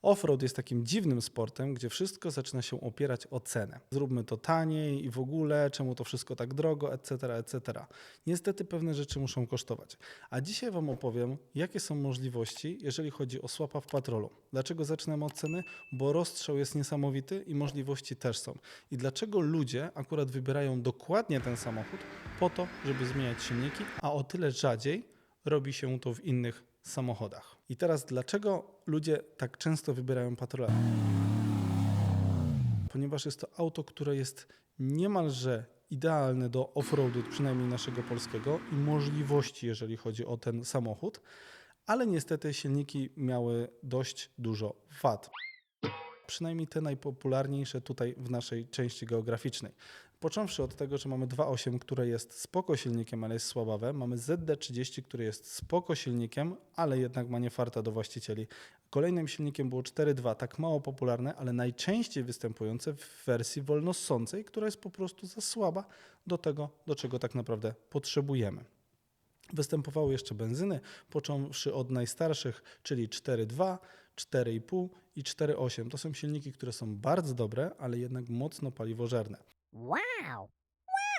Offroad jest takim dziwnym sportem, gdzie wszystko zaczyna się opierać o cenę. Zróbmy to taniej i w ogóle, czemu to wszystko tak drogo, etc., etc. Niestety pewne rzeczy muszą kosztować. A dzisiaj Wam opowiem, jakie są możliwości, jeżeli chodzi o swapa w patrolu. Dlaczego zaczynamy od ceny? Bo rozstrzał jest niesamowity i możliwości też są. I dlaczego ludzie akurat wybierają dokładnie ten samochód po to, żeby zmieniać silniki, a o tyle rzadziej robi się to w innych samochodach. I teraz dlaczego ludzie tak często wybierają Patrola? Ponieważ jest to auto, które jest niemalże idealne do offroadu, przynajmniej naszego polskiego, i możliwości, jeżeli chodzi o ten samochód, ale niestety silniki miały dość dużo wad. Przynajmniej te najpopularniejsze tutaj w naszej części geograficznej. Począwszy od tego, że mamy 2.8, które jest spoko silnikiem, ale jest słabawe. Mamy ZD30, który jest spoko silnikiem, ale jednak ma niefarta do właścicieli. Kolejnym silnikiem było 4.2, tak mało popularne, ale najczęściej występujące w wersji wolnossącej, która jest po prostu za słaba do tego, do czego tak naprawdę potrzebujemy. Występowały jeszcze benzyny, począwszy od najstarszych, czyli 4.2, 4,5 i 4,8. To są silniki, które są bardzo dobre, ale jednak mocno paliwożerne. Wow!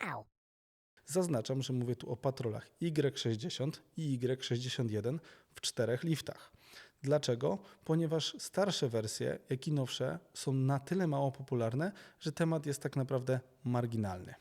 Wow! Zaznaczam, że mówię tu o Patrolach Y60 i Y61 w 4 liftach. Dlaczego? Ponieważ starsze wersje, jak i nowsze, są na tyle mało popularne, że temat jest tak naprawdę marginalny.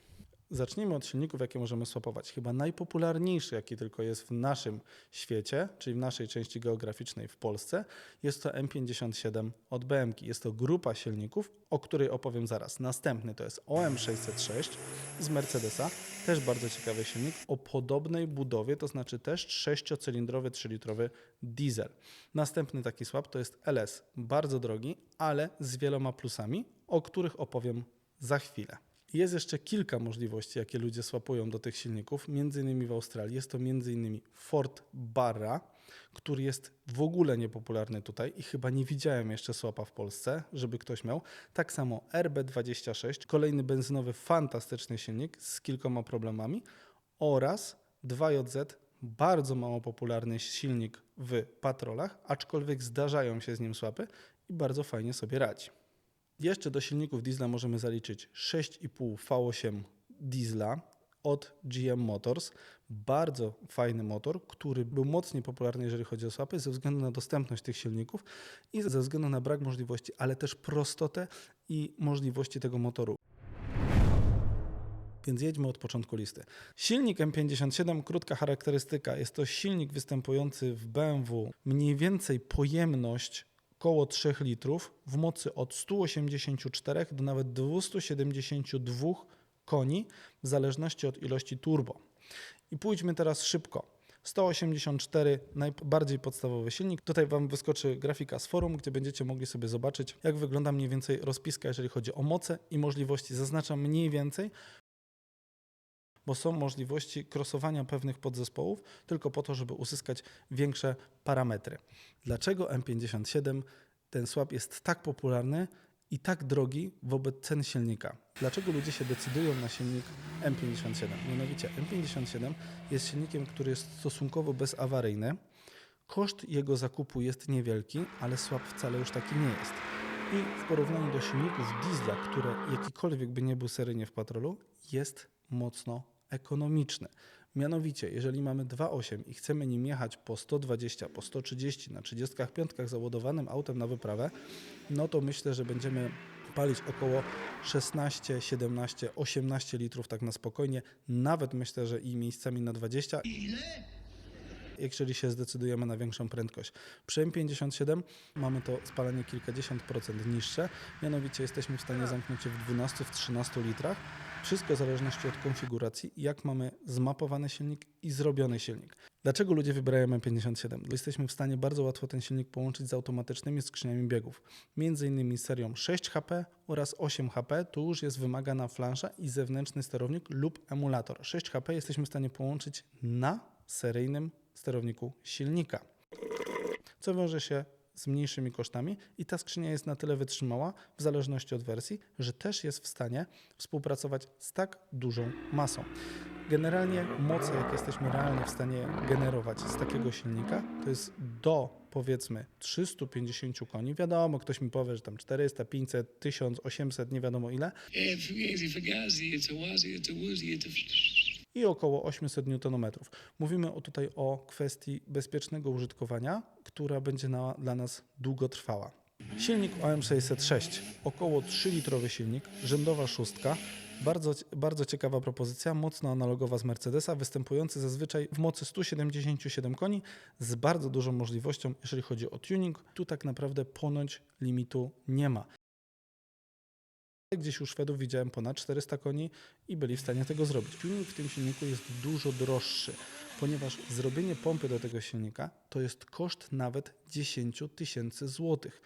Zacznijmy od silników, jakie możemy swapować. Chyba najpopularniejszy, jaki tylko jest w naszym świecie, czyli w naszej części geograficznej w Polsce, jest to M57 od BMW. Jest to grupa silników, o której opowiem zaraz. Następny to jest OM606 z Mercedesa, też bardzo ciekawy silnik, o podobnej budowie, to znaczy też 6-cylindrowy, 3-litrowy diesel. Następny taki swap to jest LS, bardzo drogi, ale z wieloma plusami, o których opowiem za chwilę. Jest jeszcze kilka możliwości, jakie ludzie swapują do tych silników, między innymi w Australii. Jest to między innymi Ford Barra, który jest w ogóle niepopularny tutaj i chyba nie widziałem jeszcze swapa w Polsce, żeby ktoś miał. Tak samo RB26, kolejny benzynowy, fantastyczny silnik z kilkoma problemami oraz 2JZ, bardzo mało popularny silnik w patrolach, aczkolwiek zdarzają się z nim swapy i bardzo fajnie sobie radzi. Jeszcze do silników diesla możemy zaliczyć 6,5 V8 diesla od GM Motors. Bardzo fajny motor, który był mocniej popularny, jeżeli chodzi o swapy, ze względu na dostępność tych silników i ze względu na brak możliwości, ale też prostotę i możliwości tego motoru. Więc jedźmy od początku listy. Silnik M57, krótka charakterystyka. Jest to silnik występujący w BMW. Mniej więcej pojemność około 3 litrów w mocy od 184 do nawet 272 koni w zależności od ilości turbo. I pójdźmy teraz szybko. 184, najbardziej podstawowy silnik. Tutaj Wam wyskoczy grafika z forum, gdzie będziecie mogli sobie zobaczyć, jak wygląda mniej więcej rozpiska, jeżeli chodzi o moce i możliwości. Zaznaczam mniej więcej, bo są możliwości krosowania pewnych podzespołów tylko po to, żeby uzyskać większe parametry. Dlaczego M57, ten swap jest tak popularny i tak drogi wobec cen silnika? Dlaczego ludzie się decydują na silnik M57? Mianowicie M57 jest silnikiem, który jest stosunkowo bezawaryjny. Koszt jego zakupu jest niewielki, ale swap wcale już taki nie jest. I w porównaniu do silników diesla, które jakikolwiek by nie był seryjnie w patrolu, jest mocno ekonomiczny. Mianowicie, jeżeli mamy 2.8 i chcemy nim jechać po 120, po 130 na 35 załadowanym autem na wyprawę, no to myślę, że będziemy palić około 16, 17, 18 litrów tak na spokojnie. Nawet myślę, że i miejscami na 20. Jeżeli się zdecydujemy na większą prędkość. Przy M57 mamy to spalanie kilkadziesiąt procent niższe, mianowicie jesteśmy w stanie zamknąć je w 12, w 13 litrach. Wszystko w zależności od konfiguracji, jak mamy zmapowany silnik i zrobiony silnik. Dlaczego ludzie wybierają M57? Bo jesteśmy w stanie bardzo łatwo ten silnik połączyć z automatycznymi skrzyniami biegów. Między innymi serią 6 HP oraz 8 HP, tu już jest wymagana flansza i zewnętrzny sterownik lub emulator. 6 HP jesteśmy w stanie połączyć na seryjnym sterowniku silnika, co wiąże się z mniejszymi kosztami i ta skrzynia jest na tyle wytrzymała, w zależności od wersji, że też jest w stanie współpracować z tak dużą masą. Generalnie moce, jak jesteśmy realnie w stanie generować z takiego silnika, to jest do powiedzmy 350 koni. Wiadomo, ktoś mi powie, że tam 400, 500, 1800, nie wiadomo ile. I około 800 Nm. Mówimy tutaj o kwestii bezpiecznego użytkowania, która będzie dla nas długotrwała. Silnik OM606, około 3-litrowy silnik, rzędowa szóstka. Bardzo ciekawa propozycja, mocno analogowa z Mercedesa, występujący zazwyczaj w mocy 177 koni z bardzo dużą możliwością, jeżeli chodzi o tuning. Tu tak naprawdę ponoć limitu nie ma. Gdzieś u Szwedów widziałem ponad 400 koni i byli w stanie tego zrobić. Tuning w tym silniku jest dużo droższy, ponieważ zrobienie pompy do tego silnika to jest koszt nawet 10 000 złotych.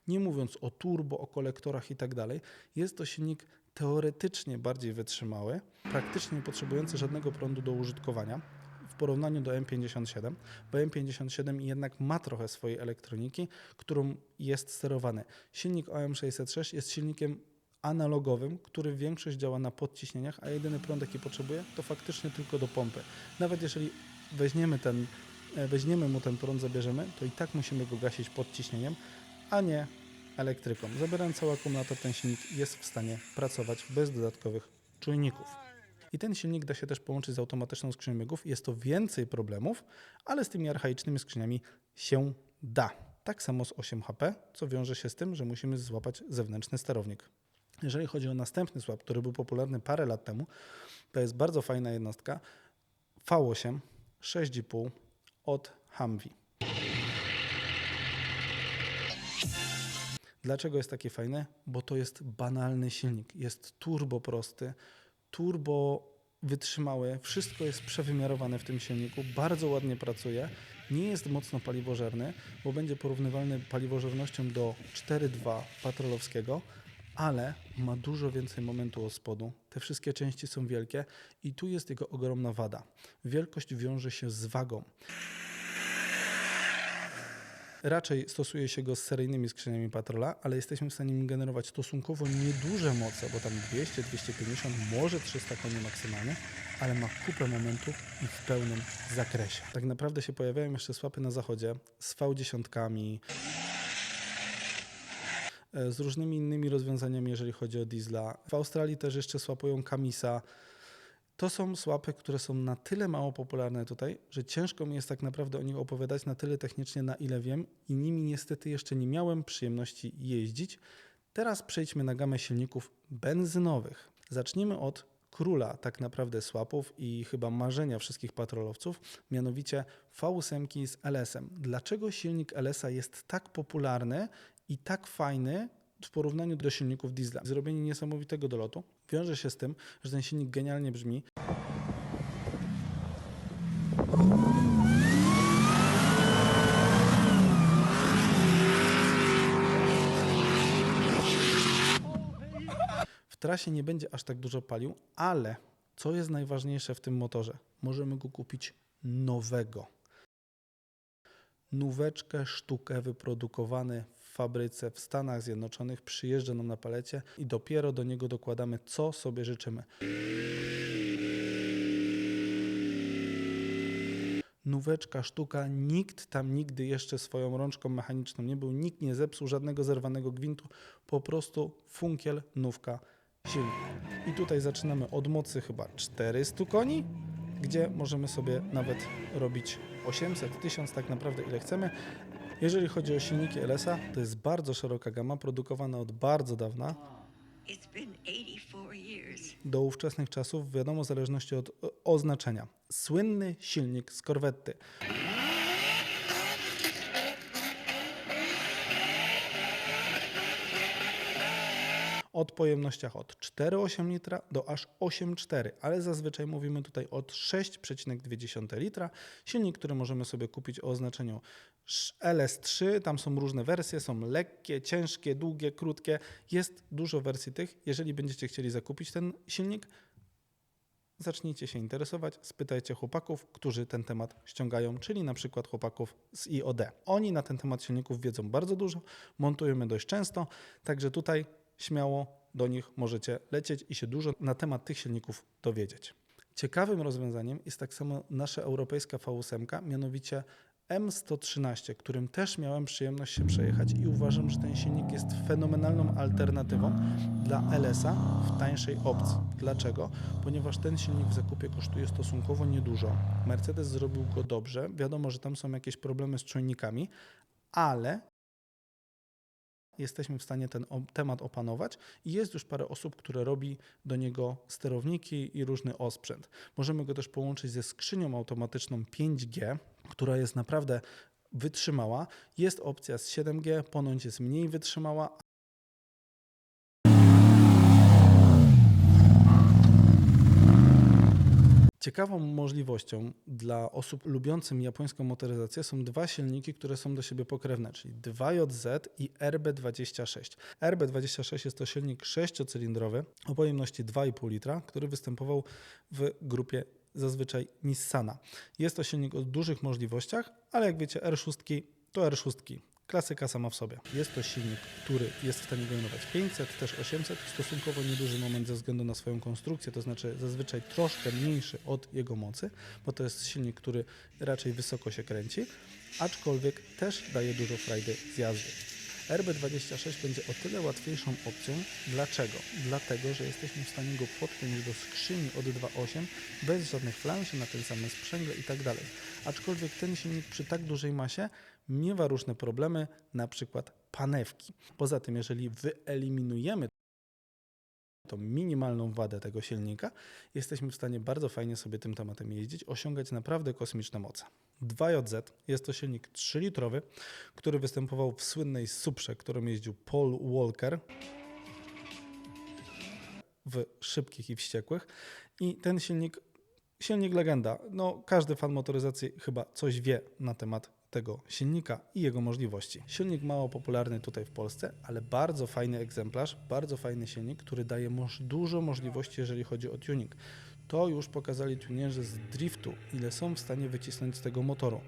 Nie mówiąc o turbo, o kolektorach i tak dalej, jest to silnik teoretycznie bardziej wytrzymały, praktycznie nie potrzebujący żadnego prądu do użytkowania w porównaniu do M57, bo M57 jednak ma trochę swojej elektroniki, którą jest sterowany. Silnik OM606 jest silnikiem analogowym, który większość działa na podciśnieniach, a jedyny prąd, jaki potrzebuje, to faktycznie tylko do pompy. Nawet jeżeli weźmiemy mu ten prąd, zabierzemy, to i tak musimy go gasić podciśnieniem, a nie elektryką. Zabierając cały akumulator, ten silnik jest w stanie pracować bez dodatkowych czujników. I ten silnik da się też połączyć z automatyczną skrzynią biegów. Jest to więcej problemów, ale z tymi archaicznymi skrzyniami się da. Tak samo z 8HP, co wiąże się z tym, że musimy złapać zewnętrzny sterownik. Jeżeli chodzi o następny słab, który był popularny parę lat temu, to jest bardzo fajna jednostka V8 6,5 od Humvee. Dlaczego jest taki fajny? Bo to jest banalny silnik. Jest turbo prosty, turbo wytrzymały, wszystko jest przewymiarowane w tym silniku, bardzo ładnie pracuje, nie jest mocno paliwożerny, bo będzie porównywalny paliwożernością do 4.2 patrolowskiego, ale ma dużo więcej momentu od spodu. Te wszystkie części są wielkie i tu jest jego ogromna wada. Wielkość wiąże się z wagą. Raczej stosuje się go z seryjnymi skrzyniami Patrola, ale jesteśmy w stanie nim generować stosunkowo nieduże moce, bo tam 200, 250, może 300 koni maksymalnie, ale ma kupę momentów i w pełnym zakresie. Tak naprawdę się pojawiają jeszcze słapy na zachodzie z V10, z różnymi innymi rozwiązaniami, jeżeli chodzi o diesla. W Australii też jeszcze słapują Kamisa. To są słapy, które są na tyle mało popularne tutaj, że ciężko mi jest tak naprawdę o nich opowiadać na tyle technicznie, na ile wiem i nimi niestety jeszcze nie miałem przyjemności jeździć. Teraz przejdźmy na gamę silników benzynowych. Zacznijmy od króla tak naprawdę słapów i chyba marzenia wszystkich patrolowców, mianowicie V8 z LS-em. Dlaczego silnik LS-a jest tak popularny i tak fajny w porównaniu do silników diesla? Zrobienie niesamowitego dolotu wiąże się z tym, że ten silnik genialnie brzmi. W trasie nie będzie aż tak dużo palił, ale co jest najważniejsze w tym motorze? Możemy go kupić nowego. Nóweczkę, sztukę, wyprodukowany w fabryce w Stanach Zjednoczonych, przyjeżdża nam na palecie i dopiero do niego dokładamy, co sobie życzymy. Nóweczka, sztuka, nikt tam nigdy jeszcze swoją rączką mechaniczną nie był, nikt nie zepsuł żadnego zerwanego gwintu, po prostu funkiel, nówka, silnik. I tutaj zaczynamy od mocy chyba 400 koni, gdzie możemy sobie nawet robić 800, 1000, tak naprawdę ile chcemy. Jeżeli chodzi o silniki LS-a, to jest bardzo szeroka gama, produkowana od bardzo dawna. Do ówczesnych czasów, wiadomo, w zależności od oznaczenia. Słynny silnik z korwety. Od pojemnościach od 4,8 litra do aż 8,4, ale zazwyczaj mówimy tutaj od 6,2 litra. Silnik, który możemy sobie kupić o oznaczeniu LS3, tam są różne wersje, są lekkie, ciężkie, długie, krótkie. Jest dużo wersji tych. Jeżeli będziecie chcieli zakupić ten silnik, zacznijcie się interesować, spytajcie chłopaków, którzy ten temat ściągają, czyli na przykład chłopaków z IOD. Oni na ten temat silników wiedzą bardzo dużo, montujemy dość często, także tutaj śmiało do nich możecie lecieć i się dużo na temat tych silników dowiedzieć. Ciekawym rozwiązaniem jest tak samo nasza europejska V8, mianowicie M113, którym też miałem przyjemność się przejechać i uważam, że ten silnik jest fenomenalną alternatywą dla LS-a w tańszej opcji. Dlaczego? Ponieważ ten silnik w zakupie kosztuje stosunkowo niedużo. Mercedes zrobił go dobrze. Wiadomo, że tam są jakieś problemy z czujnikami, ale jesteśmy w stanie ten temat opanować i jest już parę osób, które robi do niego sterowniki i różny osprzęt. Możemy go też połączyć ze skrzynią automatyczną 5G, która jest naprawdę wytrzymała. Jest opcja z 7G, ponoć jest mniej wytrzymała. Ciekawą możliwością dla osób lubiących japońską motoryzację są dwa silniki, które są do siebie pokrewne, czyli 2JZ i RB26. RB26 jest to silnik 6-cylindrowy o pojemności 2,5 litra, który występował w grupie zazwyczaj Nissana. Jest to silnik o dużych możliwościach, ale jak wiecie R6 to R6. Klasyka sama w sobie. Jest to silnik, który jest w stanie generować 500, też 800, stosunkowo nieduży moment ze względu na swoją konstrukcję, to znaczy zazwyczaj troszkę mniejszy od jego mocy, bo to jest silnik, który raczej wysoko się kręci, aczkolwiek też daje dużo frajdy z jazdy. RB26 będzie o tyle łatwiejszą opcją. Dlaczego? Dlatego, że jesteśmy w stanie go podpiąć do skrzyni od 2.8 bez żadnych flanszy, na ten sam sprzęgle i tak dalej. Aczkolwiek ten silnik przy tak dużej masie miewa różne problemy, na przykład panewki. Poza tym, jeżeli wyeliminujemy tą minimalną wadę tego silnika, jesteśmy w stanie bardzo fajnie sobie tym tematem jeździć, osiągać naprawdę kosmiczne moce. 2JZ jest to silnik 3-litrowy, który występował w słynnej Suprze, którą jeździł Paul Walker w Szybkich i Wściekłych. I ten silnik legenda. No, każdy fan motoryzacji chyba coś wie na temat tego silnika i jego możliwości. Silnik mało popularny tutaj w Polsce, ale bardzo fajny egzemplarz, bardzo fajny silnik, który daje dużo możliwości, jeżeli chodzi o tuning. To już pokazali tunerzy z driftu, ile są w stanie wycisnąć z tego motoru.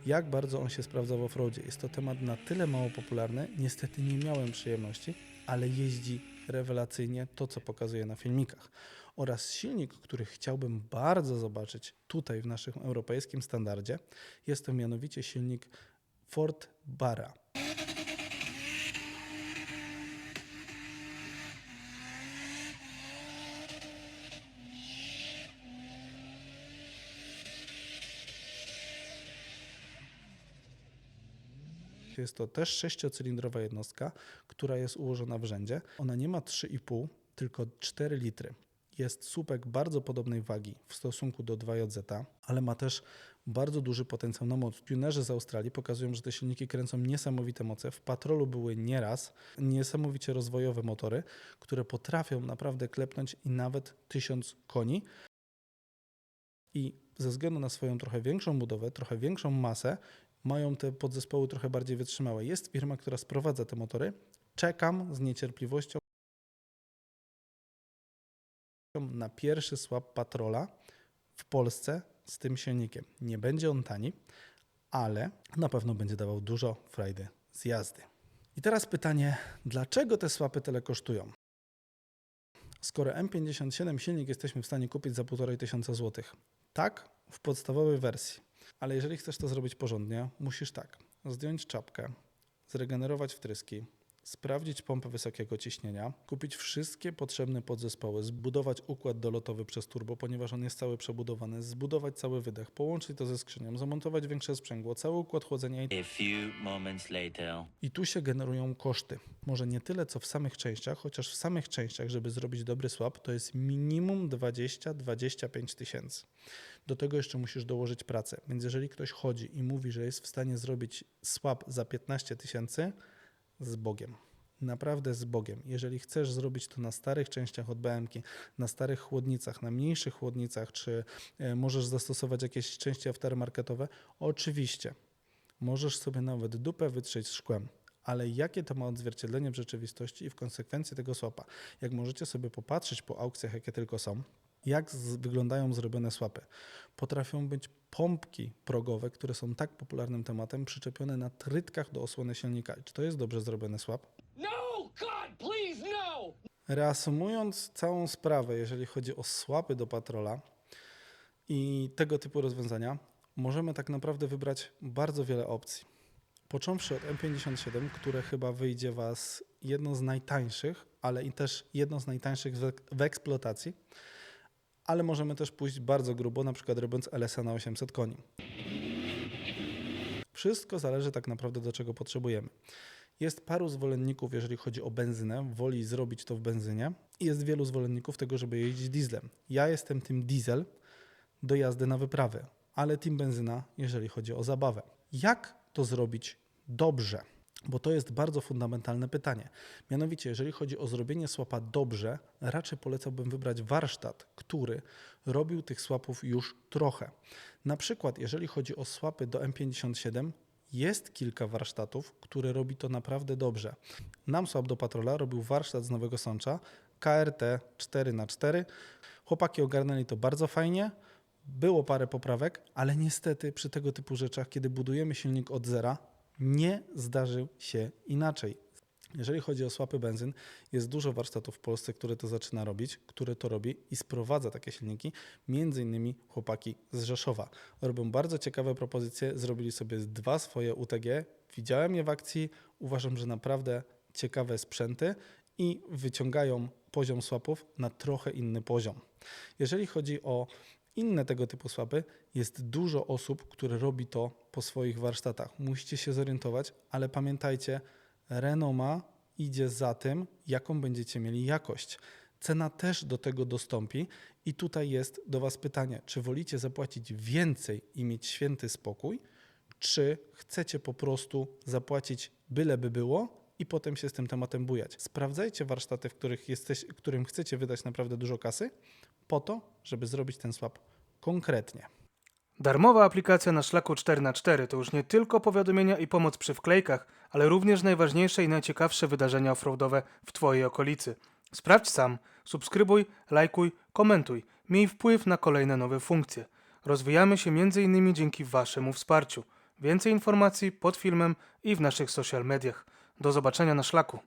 Jak bardzo on się sprawdza w offroadzie. Jest to temat na tyle mało popularny, niestety nie miałem przyjemności, ale jeździ rewelacyjnie to, co pokazuje na filmikach. Oraz silnik, który chciałbym bardzo zobaczyć tutaj w naszym europejskim standardzie, jest to mianowicie silnik Ford Barra. Jest to też 6-cylindrowa jednostka, która jest ułożona w rzędzie. Ona nie ma 3,5, tylko 4 litry. Jest słupek bardzo podobnej wagi w stosunku do 2JZ, ale ma też bardzo duży potencjał na moc. Tunerzy z Australii pokazują, że te silniki kręcą niesamowite moce. W Patrolu były nieraz niesamowicie rozwojowe motory, które potrafią naprawdę klepnąć i nawet 1000 koni. I ze względu na swoją trochę większą budowę, trochę większą masę, mają te podzespoły trochę bardziej wytrzymałe. Jest firma, która sprowadza te motory. Czekam z niecierpliwością na pierwszy swap Patrola w Polsce z tym silnikiem. Nie będzie on tani, ale na pewno będzie dawał dużo frajdy z jazdy. I teraz pytanie, dlaczego te swapy tyle kosztują? Skoro M57 silnik jesteśmy w stanie kupić za 1500 zł. Tak, w podstawowej wersji. Ale jeżeli chcesz to zrobić porządnie, musisz tak, zdjąć czapkę, zregenerować wtryski, sprawdzić pompę wysokiego ciśnienia, kupić wszystkie potrzebne podzespoły, zbudować układ dolotowy przez turbo, ponieważ on jest cały przebudowany, zbudować cały wydech, połączyć to ze skrzynią, zamontować większe sprzęgło, cały układ chłodzenia i tu się generują koszty. Może nie tyle co w samych częściach, chociaż w samych częściach, żeby zrobić dobry swap, to jest minimum 20-25 tysięcy. Do tego jeszcze musisz dołożyć pracę, więc jeżeli ktoś chodzi i mówi, że jest w stanie zrobić swap za 15 tysięcy, z Bogiem. Naprawdę z Bogiem. Jeżeli chcesz zrobić to na starych częściach od BM-ki, na starych chłodnicach, na mniejszych chłodnicach, czy możesz zastosować jakieś części aftermarketowe, oczywiście. Możesz sobie nawet dupę wytrzeć szkłem. Ale jakie to ma odzwierciedlenie w rzeczywistości i w konsekwencji tego swapa? Jak możecie sobie popatrzeć po aukcjach, jakie tylko są, Jak wyglądają zrobione swapy? Potrafią być pompki progowe, które są tak popularnym tematem, przyczepione na trytkach do osłony silnika. Czy to jest dobrze zrobiony swap? No! God, please, no! Reasumując całą sprawę, jeżeli chodzi o swapy do Patrola i tego typu rozwiązania, możemy tak naprawdę wybrać bardzo wiele opcji. Począwszy od M57, które chyba wyjdzie Was jedno z najtańszych, ale i też jedno z najtańszych w eksploatacji, ale możemy też pójść bardzo grubo, na przykład robiąc LS-a na 800 koni. Wszystko zależy tak naprawdę do czego potrzebujemy. Jest paru zwolenników, jeżeli chodzi o benzynę, woli zrobić to w benzynie i jest wielu zwolenników tego, żeby jeździć dieslem. Ja jestem tym diesel do jazdy na wyprawy, ale team benzyna, jeżeli chodzi o zabawę. Jak to zrobić dobrze? Bo to jest bardzo fundamentalne pytanie. Mianowicie, jeżeli chodzi o zrobienie swapa dobrze, raczej polecałbym wybrać warsztat, który robił tych swapów już trochę. Na przykład, jeżeli chodzi o swapy do M57, jest kilka warsztatów, które robi to naprawdę dobrze. Nam swap do Patrola robił warsztat z Nowego Sącza, KRT 4x4. Chłopaki ogarnęli to bardzo fajnie. Było parę poprawek, ale niestety przy tego typu rzeczach, kiedy budujemy silnik od zera, nie zdarzył się inaczej. Jeżeli chodzi o swapy benzyn, jest dużo warsztatów w Polsce, które to zaczyna robić, które to robi i sprowadza takie silniki, między innymi chłopaki z Rzeszowa. Robią bardzo ciekawe propozycje, zrobili sobie 2 swoje UTG, widziałem je w akcji, uważam, że naprawdę ciekawe sprzęty i wyciągają poziom swapów na trochę inny poziom. Jeżeli chodzi o inne tego typu swapy, jest dużo osób, które robi to po swoich warsztatach. Musicie się zorientować, ale pamiętajcie, renoma idzie za tym, jaką będziecie mieli jakość. Cena też do tego dostąpi i tutaj jest do Was pytanie, czy wolicie zapłacić więcej i mieć święty spokój, czy chcecie po prostu zapłacić byleby było i potem się z tym tematem bujać. Sprawdzajcie warsztaty, którym chcecie wydać naprawdę dużo kasy, po to, żeby zrobić ten swap konkretnie. Darmowa aplikacja na Szlaku 4x4 to już nie tylko powiadomienia i pomoc przy wklejkach, ale również najważniejsze i najciekawsze wydarzenia offroadowe w Twojej okolicy. Sprawdź sam, subskrybuj, lajkuj, komentuj, miej wpływ na kolejne nowe funkcje. Rozwijamy się m.in. dzięki Waszemu wsparciu. Więcej informacji pod filmem i w naszych social mediach. Do zobaczenia na Szlaku.